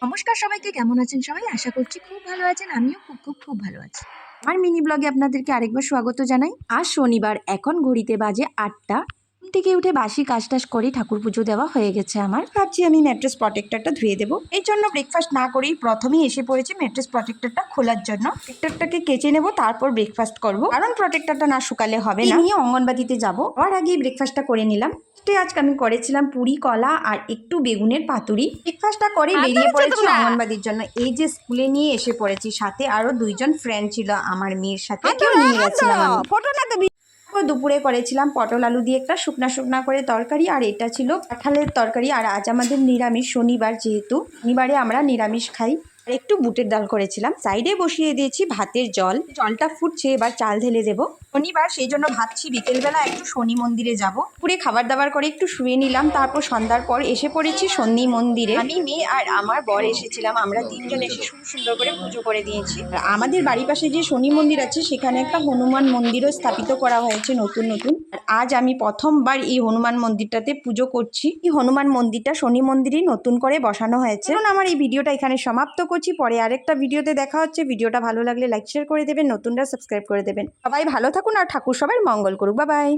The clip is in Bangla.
নমস্কার সবাইকে, কেমন আছেন সবাই? আশা করছি খুব ভালো আছেন। আমিও খুব খুব খুব ভালো আছি। আমার মিনি ব্লগে আপনাদেরকে আরেকবার স্বাগত জানাই। আজ শনিবার, এখন ঘড়িতে বাজে ৮টা। ঘুম থেকে উঠে বাসি কাজ টাজ করে ঠাকুর পুজো দেওয়া হয়ে গেছে আমার। ভাবছি আমি ম্যাট্রেস প্রটেক্টরটা ধুয়ে দেবো। এই জন্য ব্রেকফাস্ট না করেই প্রথমেই এসে পড়েছি ম্যাট্রেস প্রটেক্টরটা খোলার জন্য। প্রটেক্টরটাকে কেচে নেবো, তারপর ব্রেকফাস্ট করবো, কারণ প্রটেক্টরটা না শুকালে হবে না। নিয়ে অঙ্গনবাড়িতে যাবো, আর আগেই ব্রেকফাস্টটা করে নিলাম। আজকে আমি করেছিলাম পুরি, কলা আর একটু বেগুনের পাতুরি। ব্রেকফাস্টটা করে বেরিয়ে পড়েছি অঙ্গনবাড়ির জন্য। এই যে স্কুলে নিয়ে এসে পড়েছি, সাথে আরো 2জন ফ্রেন্ড ছিল আমার মেয়ের সাথে, কেউ নিয়ে গেছিলাম আমি। দুপুরে করেছিলাম পটল আলু দিয়ে একটা শুকনা শুকনা করে তরকারি, আর এটা ছিল কাঁঠালের তরকারি। আর আজ আমাদের নিরামিষ, শনিবার যেহেতু, শনিবারে আমরা নিরামিষ খাই। আর একটু বুটের ডাল করেছিলাম। সাইডে বসিয়ে দিয়েছি ভাতের জল, জলটা ফুটছে, এবার চাল ঢেলে দেবো। শনিবার সেই জন্য ভাবছি বিকেলবেলা একটু শনি মন্দিরে যাব। পুরে খাবার দাবার করে একটু শুয়ে নিলাম, তারপর সন্ধ্যার পর এসে পড়েছি শনি মন্দিরে। আমি, মেয়ে আর আমার বর এসেছিলাম। আমরা 3জন এসে সুন্দর করে পুজো করে দিয়েছি। আর আমাদের বাড়ির পাশে যে শনি মন্দির আছে, সেখানে একটা হনুমান মন্দিরও স্থাপিত করা হয়েছে নতুন নতুন। আর আজ আমি প্রথমবার এই হনুমান মন্দিরটাতে পুজো করছি। এই হনুমান মন্দিরটা শনি মন্দিরই নতুন করে বসানো হয়েছে। এখন আমার এই ভিডিওটা এখানে সমাপ্ত করছি। পরে আরেকটা ভিডিওতে দেখা হচ্ছে। ভিডিওটা ভালো লাগলে লাইক শেয়ার করে দেবেন, নতুনরা সাবস্ক্রাইব করে দেবেন। সবাই ভালো থাকুন আর ঠাকুর সবার মঙ্গল করুক। Bye bye.